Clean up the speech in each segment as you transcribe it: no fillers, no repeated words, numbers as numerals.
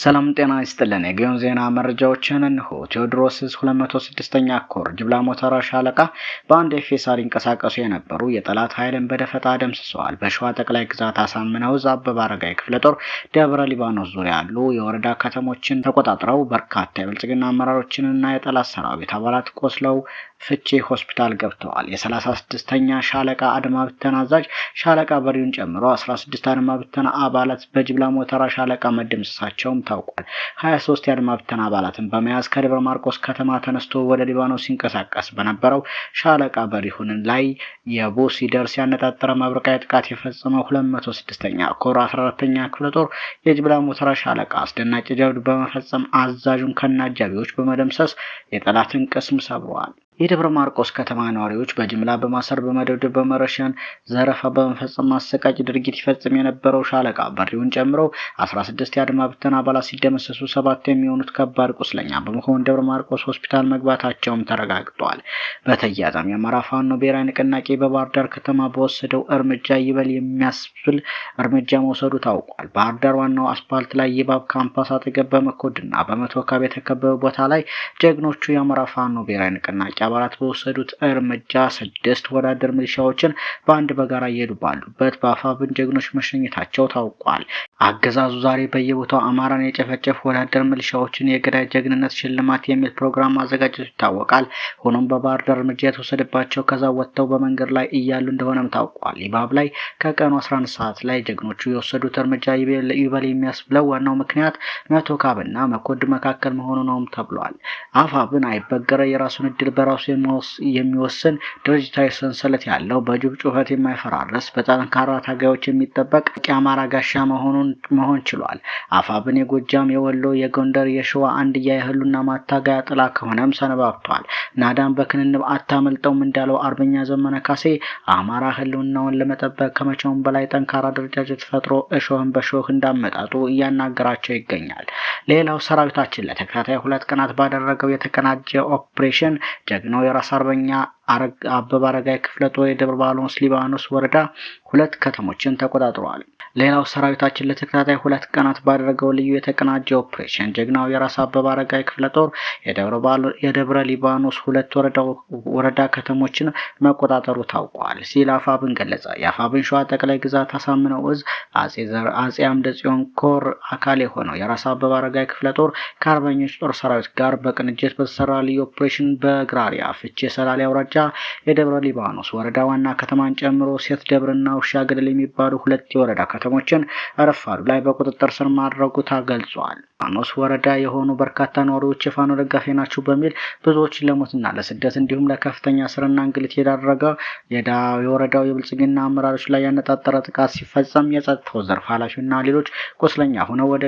ሰላም ጤና ይስጥልን። የጊዮን ዜና መረጃዎችን እንሆ። ቴዎድሮስ 206ኛ ኮር ጅብላ ሞተራ ሻለቃ በአንድ ኤፌሳር ይንቀሳቀሱ የነበሩ የጠላት ኃይልን በደፈጣ ደምስሰዋል። በሸዋ ጠቅላይ ግዛት አሳምነው ዕዝ አበበ አረጋይ ክፍለ ጦር ደብረ ሊባኖስ ዙሪያ ያሉ የወረዳ ከተሞችን ተቆጣጥረው በርካታ የብልጽግና አመራሮችንና የጠላት ሰራዊት አባላት ቆስለው ፍቼ ሆስፒታል ገብተዋል። የ36ኛ ሻለቃ አድማ ብተና አዛዥ ሻለቃ በሪውን ጨምሮ 16 አድማ ብተና አባላት በጅብላ ሞተራ ሻለቃ መደምሰሳቸውም ታውቋል። 23 የአድማ ብተና አባላትን በመያዝ ከደብረ ማርቆስ ከተማ ተነስቶ ወደ ሊባኖስ ሲንቀሳቀስ በነበረው ሻለቃ በሪሁን ላይ የቦ ሲደርስ ያነጣጠረ መብረቃዊ ጥቃት የፈጸመው 206ኛ ኮር 14ኛ ክፍለ ጦር የጅብላ ሞተራ ሻለቃ አስደናቂ ጀብድ በመፈጸም አዛዡን ከነአጃቢዎች በመደምሰስ የጠላትን ቅስም ሰብረዋል። የደብረ ማርቆስ ከተማ ነዋሪዎች በጅምላ በማሰር በመደብደብ በመረሸን ዘረፋ በመፈጸም አሰቃቂ ድርጊት ይፈጽም የነበረው ሻለቃ በሪውን ጨምሮ 16 የአድማ ብተና አባላት ሲደመሰሱ 7 የሚሆኑት ከባድ ቁስለኛ በመሆን ደብረ ማርቆስ ሆስፒታል መግባታቸውም ተረጋግጧል። በተያያዘም የአማራ ፋኖ ብሔራዊ ንቅናቄ በባህር ዳር ከተማ በወሰደው እርምጃ ይበል የሚያስብል እርምጃ መውሰዱ ታውቋል። ባህር ዳር ዋናው አስፓልት ላይ የባብ ካምፓስ አጠገብ በመኮድና በመቶ ካብ የተከበበ ቦታ ላይ ጀግኖቹ የአማራ ፋኖ ብሔራዊ ንቅናቄ አባላት በወሰዱት እርምጃ 6 ወዳደር ሚሊሻዎችን በአንድ በጋራ እየሄዱ ባሉበት በአፋብን ጀግኖች መሸኘታቸው ታውቋል። አገዛዙ ዛሬ በየቦታው አማራን የጨፈጨፉ ወዳደር ሚሊሻዎችን የገዳይ ጀግንነት ሽልማት የሚል ፕሮግራም ማዘጋጀቱ ይታወቃል። ሆኖም በባህር ዳር እርምጃ የተወሰደባቸው ከዛ ወጥተው በመንገድ ላይ እያሉ እንደሆነም ታውቋል። ይባብ ላይ ከቀኑ 11 ሰዓት ላይ ጀግኖቹ የወሰዱት እርምጃ ይበል የሚያስብለው ዋናው ምክንያት መቶ ካብና መኮድ መካከል መሆኑ ነውም ተብሏል። አፋብን አይበገረ የራሱን እድል በራሱ የሚወስን ድርጅታዊ ሰንሰለት ያለው በጅብ ጩኸት የማይፈራረስ በጠንካራ ታጋዮች የሚጠበቅ የአማራ ጋሻ መሆን ችሏል። አፋብን የጎጃም፣ የወሎ፣ የጎንደር፣ የሸዋ አንድያ የህሉና ማታገያ ጥላ ከሆነም ሰነባብቷል። ናዳም በክንንብ አታመልጠውም እንዳለው አርበኛ ዘመነ ካሴ አማራ ህልውናውን ለመጠበቅ ከመቼውም በላይ ጠንካራ አደረጃጀት ፈጥሮ እሾህን በሾህ እንዳመጣጡ እያናገራቸው ይገኛል። ሌላው ሰራዊታችን ለተከታታይ 2 ቀናት ባደረገው የተቀናጀ ኦፕሬሽን ጀግናው የራስ አርበኛ አበበ አረጋይ ክፍለ ጦር የደብረ ሊባኖስ ወረዳ 2 ከተሞችን ተቆጣጥሯል። ሌላው ሰራዊታችን ለተከታታይ 2 ቀናት ባደረገው ልዩ የተቀናጀ ኦፕሬሽን ጀግናው የራስ አበበ አረጋይ ክፍለ ጦር የደብረ ሊባኖስ 2 ወረዳ ከተሞችን መቆጣጠሩ ታውቋል ሲል አፋብን ገለጸ። የአፋብን ሸዋ ጠቅላይ ግዛት አሳምነው ዕዝ አጼ አምደ ጽዮን ኮር አካል የሆነው የራስ አበበ አረጋይ ክፍለ ጦር ከአርበኞች ጦር ሰራዊት ጋር በቅንጅት በተሰራ ልዩ ኦፕሬሽን በግራሪያ ፍቼ ሰላሌ አውራጃ የደብረ ሊባኖስ ወረዳ ዋና ከተማን ጨምሮ ሴት ደብርና ውሻ ገደል የሚባሉ 2 የወረዳ ከተሞችን ረፋዱ ላይ በቁጥጥር ስር ማድረጉ ተገልጿል። ሊባኖስ ወረዳ የሆኑ በርካታ ነዋሪዎች የፋኖ ደጋፊ ናቸው በሚል ብዙዎችን ለሞትና ለስደት እንዲሁም ለከፍተኛ እስርና እንግልት የዳረገው የወረዳው የብልጽግና አመራሮች ላይ ያነጣጠረ ጥቃት ሲፈጸም የጸጥታው ዘርፍ ኃላፊና ሌሎች ቁስለኛ ሆነው ወደ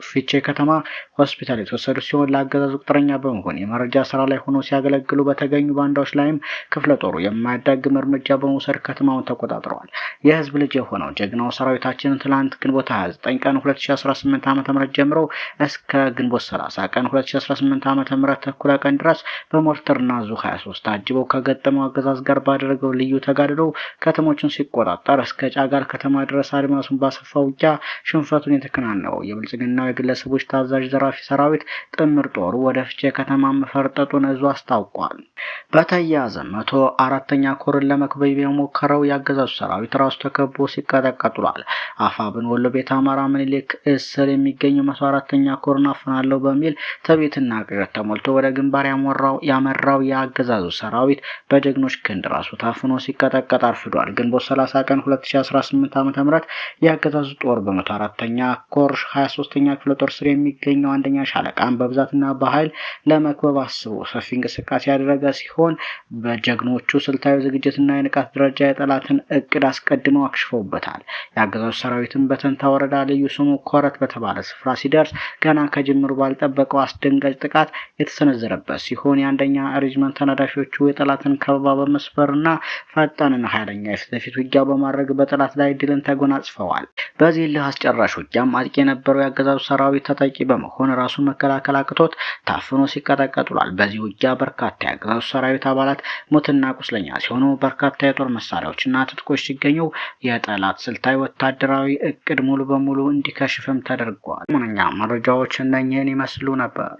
ፊቼ ከተማ ሆስፒታል የተወሰዱ ሲሆን ለአገዛዙ ቁጥረኛ በመሆን የመረጃ ስራ ላይ ሆኖ ሲያገለግሉ በተገኙ ባንዳዎች ላይም ክፍለ ጦሩ የማያዳግም እርምጃ በመውሰድ ከተማውን ተቆጣጥረዋል። የህዝብ ልጅ የሆነው ጀግናው ሰራዊታችን ትላንት ግንቦት 29 ቀን 2018 ዓ.ም ጀምሮ እስከ ግንቦት 30 ቀን 2018 ዓ.ም ተኩለ ቀን ድረስ በሞርተርና ዙ 23 ታጅበው ከገጠመው አገዛዝ ጋር ባደረገው ልዩ ተጋድሎ ከተሞችን ሲቆጣጠር እስከ ጫጋር ከተማ ድረስ አድማሱን ባሰፋው ውጊያ ሽንፈቱን የተከናነበው የብልጽግናው የግለሰቦች ታዛዥ ዘራፊ ሰራዊት ጥምር ጦሩ ወደ ፍቼ ከተማ መፈርጠጡን ዕዙ አስታውቋል። በተያያዘ 104ኛ ኮርን ለመክበብ የሞከረው የአገዛዙ ሰራዊት ራሱ ተከቦ ሲቀጠቀጥሏል። አፋብን ወሎ ቤት አማራ ምኒልክ እስር የሚገኘው 104ኛ ኮርን አፈናለሁ በሚል ተቤትና ቅዠት ተሞልቶ ወደ ግንባር ያመራው የአገዛዙ ሰራዊት በጀግኖች ክንድ ራሱ ታፍኖ ሲቀጠቀጥ አርፍዷል። ግንቦት 30 ቀን 2018 ዓ.ም የአገዛዙ ጦር በ104ኛ ኮር 23ኛ ክፍለ ጦር ስር የሚገኘው አንደኛ ሻለቃን በብዛትና በኃይል ለመክበብ አስቦ ሰፊ እንቅስቃሴ ያደረገ ሲሆን በጀግኖቹ ስልታዊ ዝግጅትና የንቃት ደረጃ የጠላትን እቅድ አስቀድመው አክሽፈውበታል። የአገዛዙ ሰራዊትን በተንታ ወረዳ ልዩ ስሙ ኮረት በተባለ ስፍራ ሲደርስ ገና ከጅምሩ ባልጠበቀው አስደንጋጭ ጥቃት የተሰነዘረበት ሲሆን የአንደኛ ሬጅመንት ተናዳፊዎቹ የጠላትን ከበባ በመስበርና ፈጣንና ኃይለኛ የፊት ለፊት ውጊያ በማድረግ በጠላት ላይ ድልን ተጎናጽፈዋል። በዚህ ልህ አስጨራሽ ውጊያም አጥቂ የነበረው የአገዛዙ ሰራዊት ተጠቂ በመሆን ራሱን መከላከል አቅቶት ታፍኖ ሲቀጠቀጥሏል። በዚህ ውጊያ በርካታ የአገዛዙ ሰራዊት አባላት ሞትና ቁስለኛ ሲሆኑ በርካታ የጦር መሳሪያዎችና ትጥቆች ሲገኙ የጠላት ስልታዊ ወታደራዊ እቅድ ሙሉ በሙሉ እንዲከሽፍም ተደርጓል። ምንኛ መረጃዎች እነኚህን ይመስሉ ነበር።